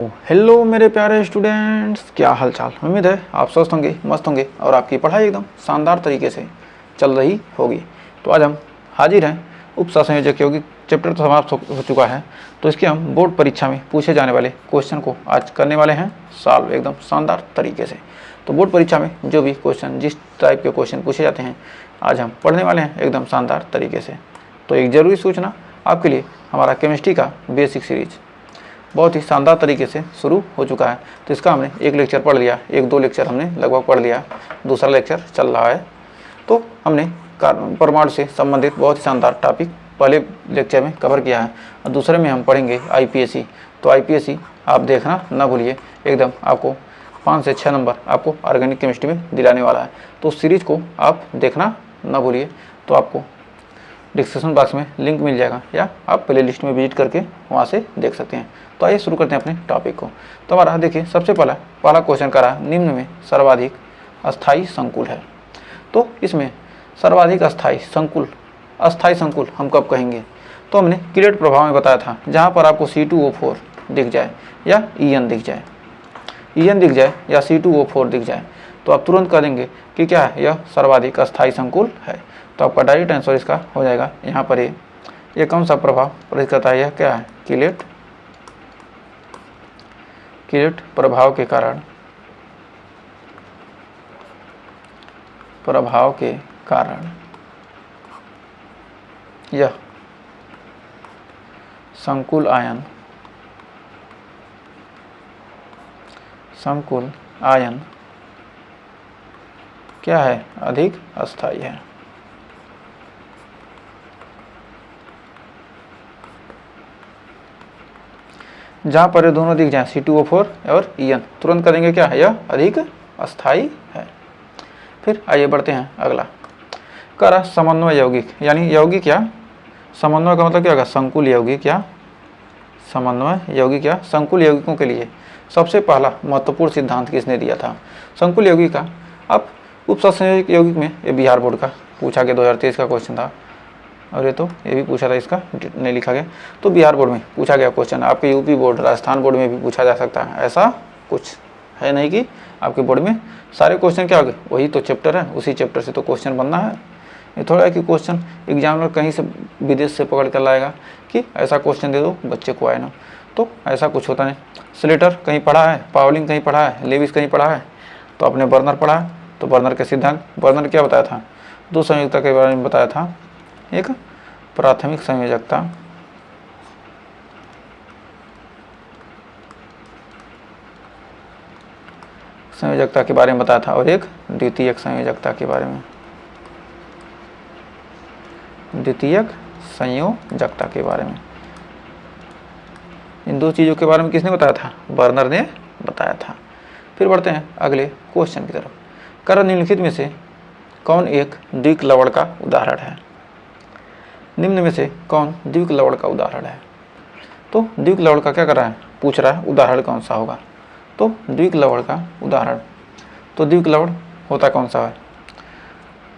Hello मेरे प्यारे students, क्या हाल चाल। उम्मीद है आप स्वस्थ होंगे, मस्त होंगे और आपकी पढ़ाई एकदम शानदार तरीके से चल रही होगी। तो आज हम हाजिर हैं। उपसंयोजक यौगिक चैप्टर तो समाप्त हो चुका है, तो इसके हम बोर्ड परीक्षा में पूछे जाने वाले क्वेश्चन को आज करने वाले हैं सॉल्व एकदम शानदार तरीके से। तो बोर्ड परीक्षा में जो भी क्वेश्चन, जिस टाइप के क्वेश्चन पूछे जाते हैं, आज हम पढ़ने वाले हैं एकदम शानदार तरीके से। तो एक ज़रूरी सूचना आपके लिए, हमारा केमिस्ट्री का बेसिक सीरीज बहुत ही शानदार तरीके से शुरू हो चुका है। तो इसका हमने एक लेक्चर पढ़ लिया, एक दो लेक्चर हमने लगभग पढ़ लिया, दूसरा लेक्चर चल रहा है। तो हमने परमाणु से संबंधित बहुत ही शानदार टॉपिक पहले लेक्चर में कवर किया है और दूसरे में हम पढ़ेंगे आईपीएससी। तो आईपीएससी आप देखना ना भूलिए, एकदम आपको 5 से 6 नंबर आपको ऑर्गेनिक केमिस्ट्री में दिलाने वाला है। तो उस सीरीज़ को आप देखना ना भूलिए। तो आपको डिस्क्रिप्शन बॉक्स में लिंक मिल जाएगा या आप प्ले लिस्ट में विजिट करके वहाँ से देख सकते हैं। तो आइए शुरू करते हैं अपने टॉपिक को। तो हमारा देखिए, सबसे पहला क्वेश्चन करा, निम्न में सर्वाधिक अस्थायी संकुल है। तो इसमें सर्वाधिक अस्थायी संकुल हम कब कहेंगे? तो हमने किलेट प्रभाव में बताया था, जहाँ पर आपको C2O4 दिख जाए या EN दिख जाए, या C2O4 दिख जाए, तो आप तुरंत कह देंगे कि क्या है, यह सर्वाधिक अस्थायी संकुल है। तो आपका डायरेक्ट आंसर इसका हो जाएगा यहाँ पर ये कौन सा प्रभाव प्रदर्शित करता है? यह क्या है? किलेट प्रभाव के कारण यह संकुल आयन क्या है? अधिक अस्थायी है। जहाँ पर ये दोनों दिख जाए, C2O4 और EN, तुरंत करेंगे क्या है? यह अधिक अस्थायी है। फिर आइए बढ़ते हैं अगला। कह रहा समन्वय यौगिक, यानी यौगिक क्या, समन्वय का मतलब क्या होगा? संकुल यौगिक या समन्वय यौगिक या संकुल यौगिकों के लिए सबसे पहला महत्वपूर्ण सिद्धांत किसने दिया था? संकुल यौगिक का अब उपसंयोजक यौगिक में ये बिहार बोर्ड का पूछा गया, 2023 का क्वेश्चन था। और ये भी पूछा था, इसका नहीं लिखा गया। तो बिहार बोर्ड में पूछा गया क्वेश्चन, आपके यूपी बोर्ड, राजस्थान बोर्ड में भी पूछा जा सकता है। ऐसा कुछ है नहीं कि आपके बोर्ड में सारे क्वेश्चन क्या हो गए, वही तो चैप्टर है, उसी चैप्टर से तो क्वेश्चन बनना है। ये थोड़ा है कि क्वेश्चन एग्जामिनर कहीं से विदेश से पकड़ कर लाएगा कि ऐसा क्वेश्चन दे दो बच्चे को आए ना, तो ऐसा कुछ होता नहीं। स्लेटर कहीं पढ़ा है, पावलिंग कहीं पढ़ा है, लेविस कहीं पढ़ा है, तो आपने बर्नर पढ़ा है। तो बर्नर के सिद्धांत, बर्नर क्या बताया था? दो संयोजकता के बारे में बताया था, एक प्राथमिक संयोजकता के बारे में बताया था और एक द्वितीयक संयोजकता के बारे में, इन दो चीज़ों के बारे में किसने बताया था? बर्नर ने बताया था। फिर बढ़ते हैं अगले क्वेश्चन की तरफ। कर निम्नलिखित में से कौन एक द्विक लवण का उदाहरण है? निम्न में से कौन द्विक लवण का उदाहरण है? तो द्विक लवण का क्या कर रहा है, पूछ रहा है उदाहरण कौन सा होगा। तो द्विक लवण का उदाहरण, तो द्विक लवण होता कौन सा है?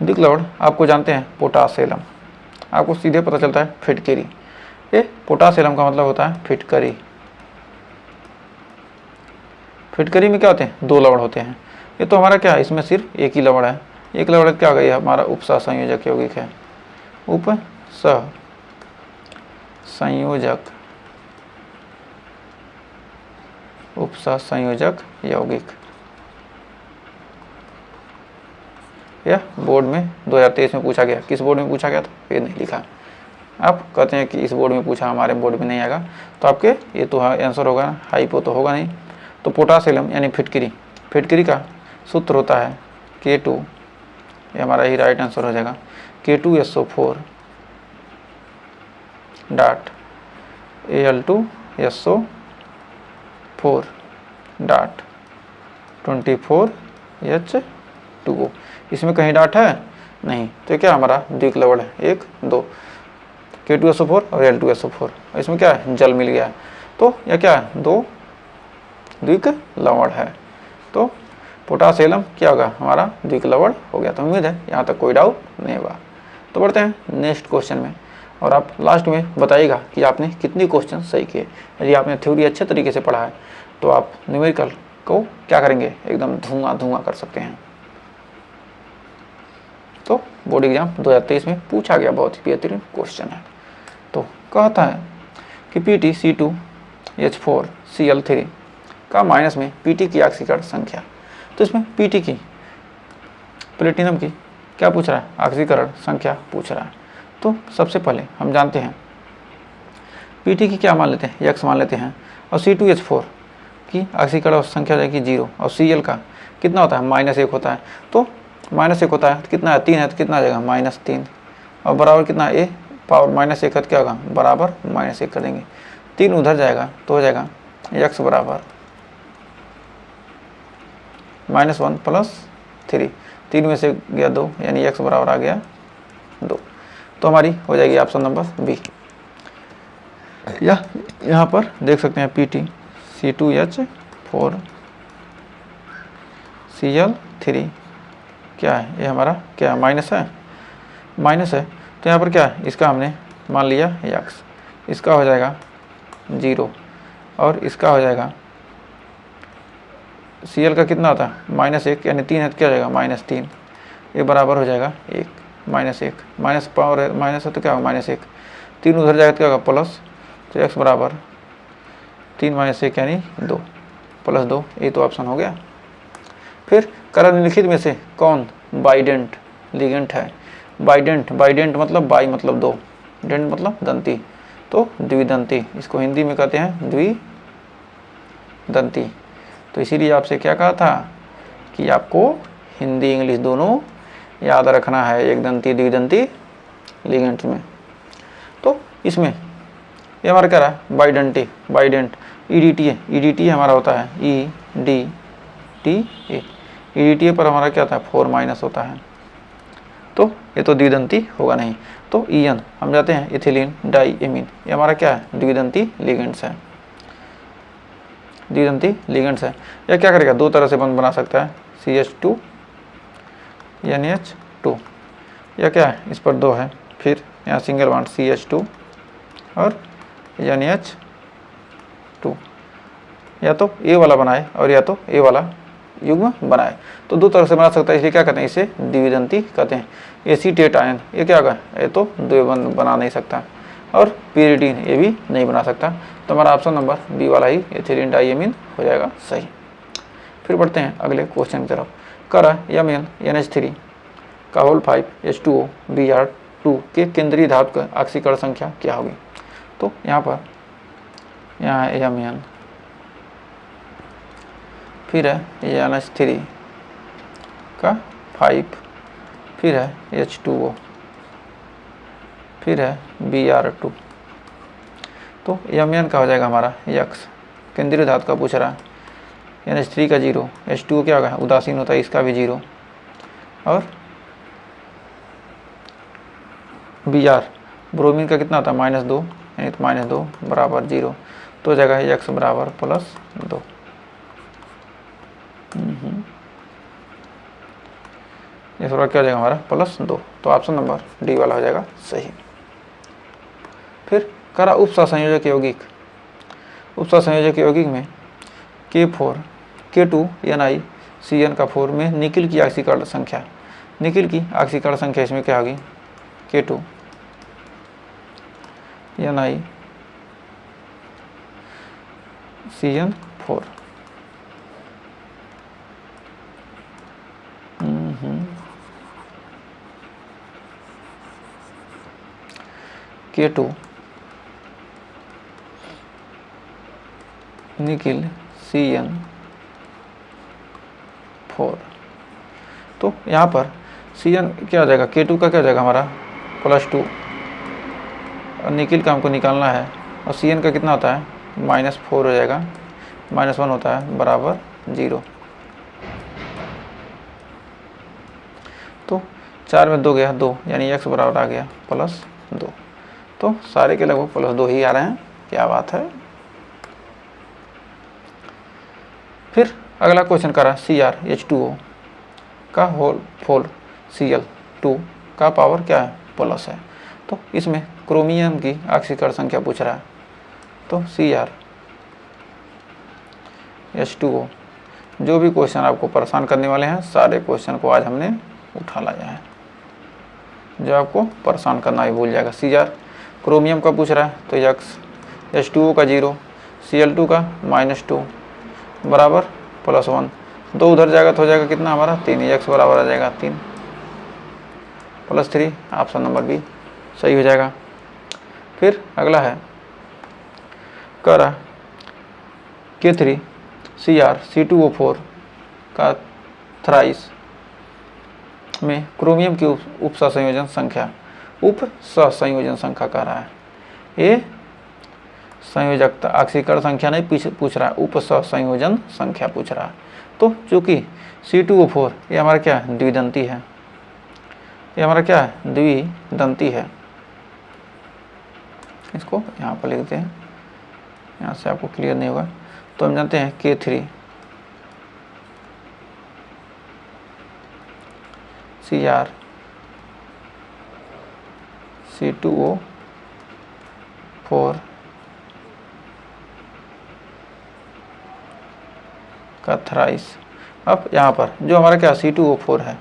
द्विक लवण आपको जानते हैं पोटासेलम, आपको सीधे पता चलता है फिटकरी। ये पोटासेलम का मतलब होता है फिटकरी। फिटकरी में क्या होते हैं? दो लवण होते हैं। ये तो हमारा क्या है, इसमें सिर्फ एक ही लवण है। एक लवण क्या हो गया? ये हमारा उपसंयोजक यौगिक है, उपसंयोजक यौगिक। यह बोर्ड में 2023 में पूछा गया। किस बोर्ड में पूछा गया था ये नहीं लिखा। आप कहते हैं कि इस बोर्ड में पूछा, हमारे बोर्ड में नहीं आएगा, तो आपके ये तो आंसर होगा ना, हाइपो तो होगा नहीं। तो पोटासेलम यानी फिटकरी का सूत्र होता है K2, ये हमारा ही राइट आंसर हो जाएगा, K2SO4 dot Al2SO4 dot 24H2O। इसमें कहीं डॉट है नहीं, तो क्या हमारा द्विक लवण है, 1 2 K2SO4 और Al2SO4। इसमें क्या है? जल मिल गया है, तो यह क्या है? 2 द्विक लवण है। तो पोटासेलम क्या होगा? हमारा द्विक लवण हो गया। तो उम्मीद है यहाँ तक कोई डाउट नहीं होगा। तो बढ़ते हैं नेक्स्ट क्वेश्चन में, और आप लास्ट में बताइएगा कि आपने कितनी क्वेश्चन सही किए। यदि आपने थ्योरी अच्छे तरीके से पढ़ा है तो आप न्यूमेरिकल को क्या करेंगे, एकदम धुआं धुआं कर सकते हैं। तो बोर्ड एग्जाम 2023 में पूछा गया बहुत ही बेहतरीन क्वेश्चन है। तो कहता है कि PtC2H4Cl3 का माइनस में Pt की ऑक्सीकरण संख्या। तो इसमें Pt की, प्लेटिनम की क्या पूछ रहा है, ऑक्सीकरण संख्या पूछ रहा है। तो सबसे पहले हम जानते हैं Pt की क्या मान लेते हैं, x मान लेते हैं, और C2H4 की ऑक्सीकरण संख्या हो जाएगी 0, और Cl का कितना होता है, -1 होता है। तो -1 होता है तो कितना है, 3 है, तो कितना आ जाएगा -3, और बराबर कितना a पावर -1 है तो क्या होगा, बराबर -1 कर देंगे। 3 उधर जाएगा तो हो जाएगा x बराबर -1 + 3, 3 में से गया 2, यानी x बराबर आ गया 2। तो हमारी हो जाएगी ऑप्शन नंबर बी। या यहाँ पर देख सकते हैं PtC2H4Cl3 क्या है, ये हमारा क्या माइनस है, माइनस है। तो यहाँ पर क्या है, इसका हमने मान लिया x, इसका हो जाएगा 0, और इसका हो जाएगा Cl का कितना होता है, -1, यानी 3 है तो क्या हो जाएगा -3, ये बराबर हो जाएगा 1, -1 माइनस पावर माइनस है तो क्या होगा -1, 3 उधर जाएगा तो क्या होगा प्लस, तो x बराबर 3 - 1 यानी 2 + 2, ये तो ऑप्शन हो गया। फिर करण निम्नलिखित में से कौन बाइडेंट लिगेंट है। बाइडेंट, बाइडेंट मतलब बाई मतलब 2, डेंट मतलब दंती, तो द्विदंती, इसको हिंदी में कहते हैं द्विदंती। तो इसीलिए आपसे क्या कहा था कि आपको हिंदी इंग्लिश दोनों याद रखना है एक दंती द्विदंती लिगेंट में। तो इसमें ये हमारा क्या रहा, बाइडेंटी, बाइडेंट, ईडीटीए, ईडीटीए हमारा होता है ईडीटीए, ईडीटीए पर हमारा क्या होता है 4- होता है, तो ये तो द्विदंती होगा नहीं। तो ईएन हम जाते हैं इथिलीन डाइएमीन, ये हमारा क्या है, द्विदंती लिगेंड्स है, द्विदंती लिगेंड्स है। यह क्या करेगा, दो तरह से बंध बना सकता है, CH2 NH2, यह क्या है, इस पर 2 है, फिर यहाँ सिंगल बॉन्ड CH2 और NH2, या तो ए वाला बनाए और या तो ए वाला युग्म बनाए, तो दो तरह से बना सकता है, इसलिए क्या कहते हैं, इसे द्विदंती कहते हैं। एसीटेट आयन, ये क्या होगा, ये तो द्विबंध बना नहीं सकता, और pyridine ये भी नहीं बना सकता। तो हमारा ऑप्शन नंबर बी वाला ही एथिलीन डाइएमीन हो जाएगा सही। फिर बढ़ते हैं अगले क्वेश्चन की तरफ। करा MnNH3 का होल 5H2O Br2 के केंद्रीय धातु का ऑक्सीकरण संख्या क्या होगी। तो यहाँ पर यहाँ है Mn, फिर है NH3 का 5, फिर है H2O, फिर है Br2, तो Mn का हो जाएगा हमारा x, केंद्रीय धातु का पूछ रहा है, NH3 का 0, H2O क्या होगा, उदासीन होता है, इसका भी 0, और Br ब्रोमीन का कितना होता है -2, यानी तो -2 बराबर 0, तो हो जाएगा x बराबर +2। ये थोड़ा क्या हो जाएगा हमारा +2, तो ऑप्शन नंबर डी वाला हो जाएगा सही। फिर करा उपसंयोजक यौगिक, उपसंयोजक यौगिक में K4 K2NiCN का 4 में निकिल की ऑक्सीकरण संख्या, निकिल की ऑक्सीकरण संख्या इसमें क्या होगी, K2NiCN4, K2 निकिल CN4, तो यहाँ पर CN क्या हो जाएगा, K2 का क्या हो जाएगा हमारा +2, और निकिल का हमको निकालना है, और CN का कितना होता है -4 हो जाएगा, -1 होता है बराबर 0, तो 4 में 2 गया 2, यानी x बराबर आ गया +2, तो सारे के लगभग +2 ही आ रहे हैं, क्या बात है। फिर अगला क्वेश्चन करा CrH2O का होल 4Cl2 का पावर क्या है, प्लस है, तो इसमें क्रोमियम की ऑक्सीकरण संख्या पूछ रहा है। तो H2O। जो भी क्वेश्चन आपको परेशान करने वाले हैं सारे क्वेश्चन को आज हमने उठा लाया है, जो आपको परेशान करना ही भूल जाएगा। Cr क्रोमियम का पूछ रहा है तो x, H2O का 0, Cl2 का -2 बराबर +1, 2 उधर जाएगा तो हो जाएगा कितना हमारा 3, x बराबर आ जाएगा 3 +3, ऑप्शन नंबर बी सही हो जाएगा। फिर अगला है कह रहा K3 Cr C2O4 का थ्राइस में क्रोमियम की उप सहसंयोजन संख्या, उप सहसंयोजन संख्या कह रहा है। ये संयोजकता ऑक्सीकरण संख्या नहीं पूछ रहा है, उप सहसंयोजन संख्या पूछ रहा है। तो चूंकि C2O4 ये हमारा क्या है, द्विदंती है, ये हमारा क्या है, द्विदंती है। इसको यहाँ पर लिखते हैं, यहाँ से आपको क्लियर नहीं होगा तो हम जानते हैं K3 Cr C2O4 का थ्राइस। अब यहाँ पर जो हमारा क्या C2O4 है,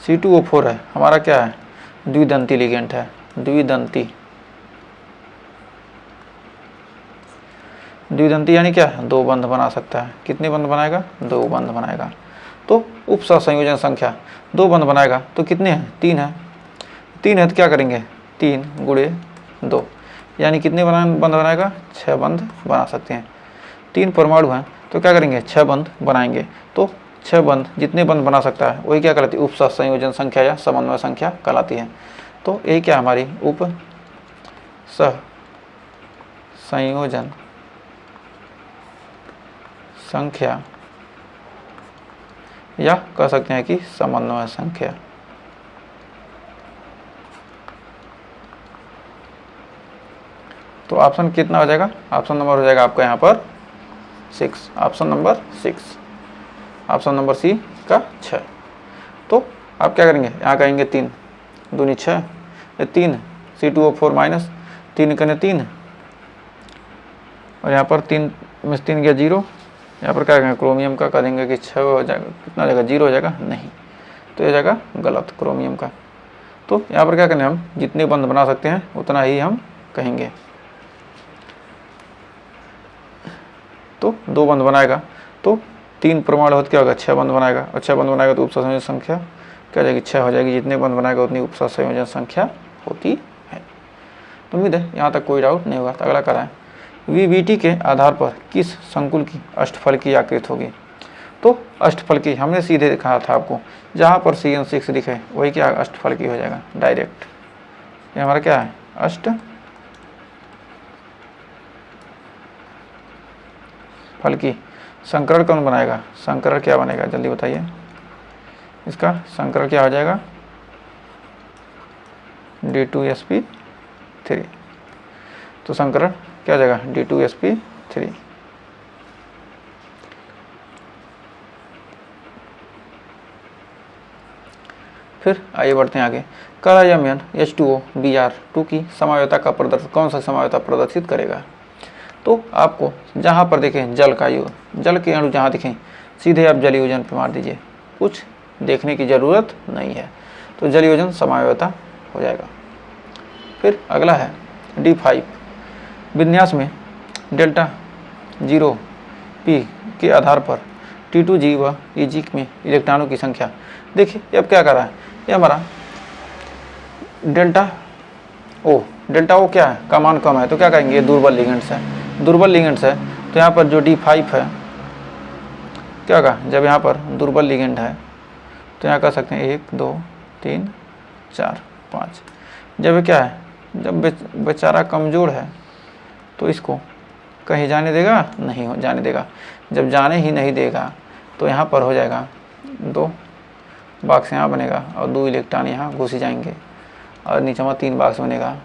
C2O4 है हमारा क्या है, द्विदंती लिगेंड है, द्विदंती यानी क्या है, 2 बंध बना सकता है। कितने बंध बनाएगा, 2 बंध बनाएगा। तो उप सहसंयोजन संख्या 2 बंध बनाएगा तो कितने हैं, 3 है। 3 है तो क्या करेंगे, 3 × 2 यानी कितने बंध बनाएगा, 6 बंध बना सकते हैं। 3 परमाणु हैं तो क्या करेंगे, 6 बंध बनाएंगे। तो 6 बंध जितने बंध बना सकता है वही क्या कहलाती है, उप सहसंयोजन संख्या या समन्वय संख्या कहलाती है। तो यही क्या हमारी उप सहसंयोजन संख्या या कह सकते हैं कि समन्वय संख्या। तो ऑप्शन कितना हो जाएगा, ऑप्शन नंबर हो जाएगा आपका यहाँ पर 6, option number 6, option number C का 6। तो आप क्या करेंगे, यहाँ कहेंगे 3 दूनी 6, ये 3 C2O4 माइनस 3 करें 3 और यहाँ पर 3 में 3 गया 0, यहाँ पर क्या करेंगे क्रोमियम का करेंगे कि 6 हो जाएगा, कितना हो जाएगा 0 हो जाएगा, नहीं तो ये जाएगा गलत क्रोमियम का। तो यहाँ पर क्या करेंगे, हम जितने बंध बना सकते हैं उतना ही हम कहेंगे। तो 2 बंध बनाएगा तो 3 परमाणु होते क्या होगा, 6 बंध बनाएगा और 6 बंध बनाएगा तो उप सहसंयोजन संख्या क्या हो जाएगी, 6 हो जाएगी। जितने बंध बनाएगा उतनी उप सहसंयोजन संख्या होती है। तो उम्मीद है यहाँ तक कोई डाउट नहीं होगा। तो अगला करा है VBT के आधार पर किस संकुल की अष्टफलकीय आकृति होगी। तो अष्टफलकीय हमने सीधे दिखाया था आपको, जहाँ पर CN6 दिखे वही क्या अष्टफलकीय हो जाएगा डायरेक्ट। ये हमारा क्या है, अष्टफलकीय। संकरण कौन बनाएगा, संकरण क्या बनेगा जल्दी बताइए, इसका संकरण क्या हो जाएगा, D2sp3। तो संकरण क्या हो जाएगा, D2sp3। फिर आइए बढ़ते हैं आगे। करायमयन H2O Br2 की समायोता का प्रदर्शन, कौन सा समायोता प्रदर्शित करेगा। तो आपको जहाँ पर देखें जल का जल के अणु जहाँ दिखें सीधे आप जल योजन पर मार दीजिए, कुछ देखने की ज़रूरत नहीं है। तो जल योजन समायोता हो जाएगा। फिर अगला है D5 विन्यास में डेल्टा 0p के आधार पर T2G व EG में इलेक्ट्रॉनों की संख्या। देखिए अब क्या कर रहा है, ये हमारा डेल्टा O क्या है, का मान कम है तो क्या कहेंगे, ये दुर्बल लिगेंड्स है, दुर्बल लिगेंड्स है। तो यहाँ पर जो D5 है क्या होगा, जब यहाँ पर दुर्बल लिगेंड है तो यहाँ कर सकते हैं 1 2 3 4 5। जब ये क्या है, जब बेचारा कमज़ोर है तो इसको कहीं जाने देगा, नहीं हो जाने देगा। जब जाने ही नहीं देगा तो यहाँ पर हो जाएगा 2 बॉक्स यहाँ बनेगा और 2 इलेक्ट्रॉन यहाँ घुस जाएंगे और नीचे में 3 बॉक्स बनेगा,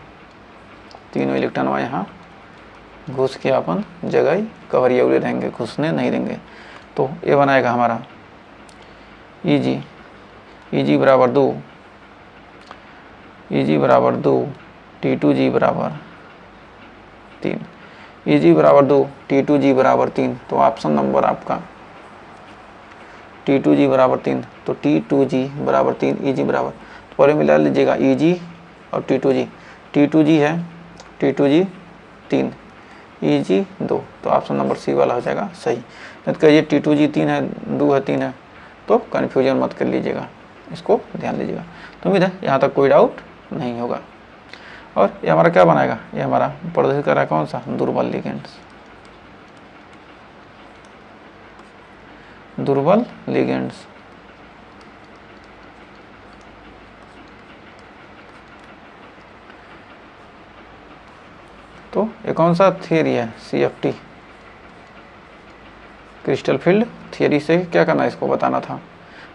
तीनों इलेक्ट्रॉन यहाँ घुस के अपन जगह कवरिए उड़े रहेंगे, घुसने नहीं देंगे। तो ये बनाएगा हमारा Eg बराबर 2, Eg बराबर 2 T2G बराबर 3, EG बराबर 2, T2G बराबर 3। तो ऑप्शन नंबर आपका T2G बराबर 3, तो T2G बराबर 3, EG बराबर, तो पहले मिला लीजिएगा EG और T2G। T2G है, T2G 3, EG 2, तो ऑप्शन नंबर सी वाला हो जाएगा सही। नहीं तो कहिए T2G 3 है, 2 है, 3 है, तो कन्फ्यूजन मत कर लीजिएगा, इसको ध्यान दीजिएगा। तो उम्मीद है यहाँ तक कोई डाउट नहीं होगा। और ये हमारा क्या बनाएगा, ये हमारा प्रदर्शित कर रहा है कौन सा, दुर्बल लिगेंड्स, दुर्बल लिगेंड्स। तो ये कौन सा थियरी है, CFT, क्रिस्टल फील्ड थियरी से क्या करना है, इसको बताना था।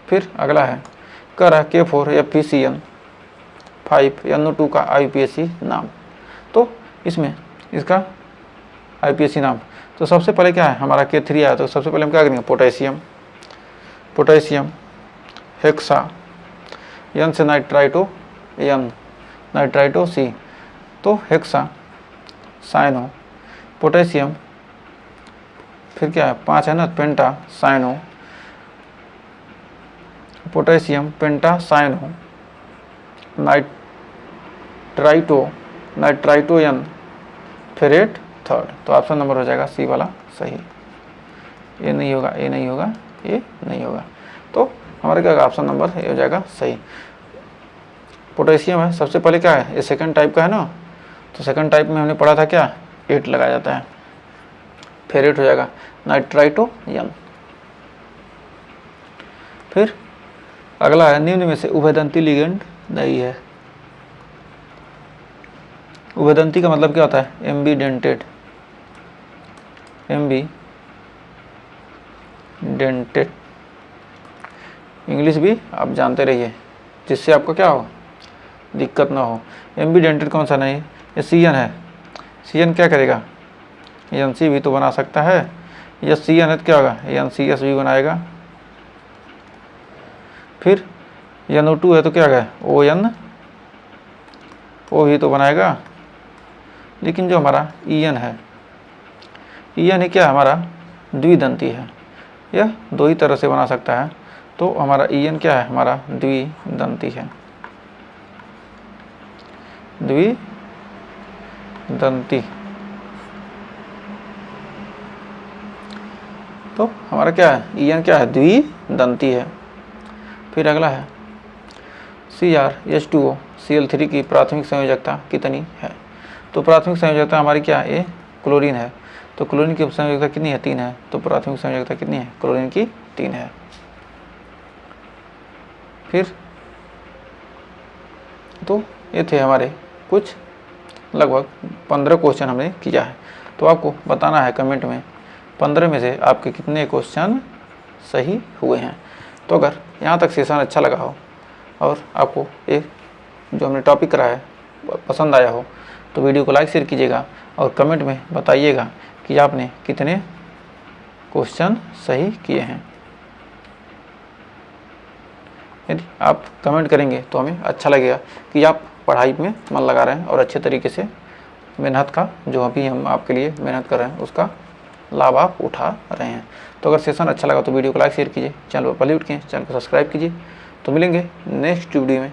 फिर अगला है कह रहा है K4 FeCN5NO2 का IUPAC नाम। तो इसमें इसका IUPAC नाम, तो सबसे पहले क्या है हमारा K3 आया, तो सबसे पहले हम क्या करेंगे, पोटेशियम, पोटेशियम हेक्सा, N से नाइट्राइटो, N नाइट्राइटो C, तो हेक्सा साइनो, पोटेशियम, फिर क्या है 5 है ना, penta cyano, potassium penta cyano, nitrito, nitrito N, ferrate third. तो ऑप्शन नंबर हो जाएगा सी वाला सही। ये नहीं होगा, ये नहीं होगा, ये नहीं होगा, तो हमारा क्या होगा, ऑप्शन नंबर ये हो जाएगा सही। पोटेशियम है, सबसे पहले क्या है, ये सेकंड टाइप का है ना, तो सेकंड टाइप में हमने पढ़ा था क्या, 8 लगाया जाता है, फेरेट हो जाएगा नाइट्राइटो N। फिर अगला है निम्न में से उभयदंती लिगेंड नहीं है। उभयदंती का मतलब क्या होता है, एम्बीडेंटेड, एम्बीडेंटेड, इंग्लिश भी आप जानते रहिए जिससे आपको क्या हो, दिक्कत ना हो। एम्बीडेंटेड कौन सा नहीं, ये CN है, CN क्या करेगा, NC भी तो बना सकता है, या CN है तो क्या होगा, NCS भी बनाएगा। फिर NO2 है तो क्या है, ON, O भी तो बनाएगा। लेकिन जो हमारा EN है, EN ही क्या हमारा द्विदंती है, यह 2 ही तरह से बना सकता है, तो हमारा EN क्या है, हमारा द्विदंती है, द्विदंती। तो हमारा क्या है, EN क्या है, द्विदंती है। फिर अगला है CrH2O Cl3 की प्राथमिक संयोजकता कितनी है। तो प्राथमिक संयोजकता हमारी क्या है, ये क्लोरीन है, तो क्लोरीन की संयोजकता कितनी है, 3 है, तो प्राथमिक संयोजकता कितनी है, क्लोरीन की 3 है। फिर तो ये थे हमारे कुछ लगभग 15 क्वेश्चन हमने किया है। तो आपको बताना है कमेंट में 15 में से आपके कितने क्वेश्चन सही हुए हैं। तो अगर यहाँ तक सेशन अच्छा लगा हो और आपको एक जो हमने टॉपिक करा है पसंद आया हो, तो वीडियो को लाइक शेयर कीजिएगा और कमेंट में बताइएगा कि आपने कितने क्वेश्चन सही किए हैं। यदि आप कमेंट करेंगे तो हमें अच्छा लगेगा कि आप पढ़ाई में मन लगा रहे हैं और अच्छे तरीके से मेहनत का जो अभी हम आपके लिए मेहनत कर रहे हैं उसका लाभ आप उठा रहे हैं। तो अगर सेशन अच्छा लगा तो वीडियो को लाइक शेयर कीजिए, चैनल पर पहले उठिए, चैनल को सब्सक्राइब कीजिए। तो मिलेंगे नेक्स्ट वीडियो में।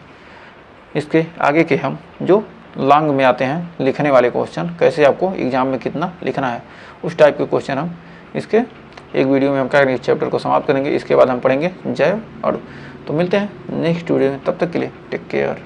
इसके आगे के हम जो लॉन्ग में आते हैं लिखने वाले क्वेश्चन, कैसे आपको एग्जाम में कितना लिखना है, उस टाइप के क्वेश्चन हम इसके एक वीडियो में हम क्या करेंगे, इस चैप्टर को समाप्त करेंगे। इसके बाद हम पढ़ेंगे जैव अणु। तो मिलते हैं नेक्स्ट वीडियो में, तब तक के लिए टेक केयर।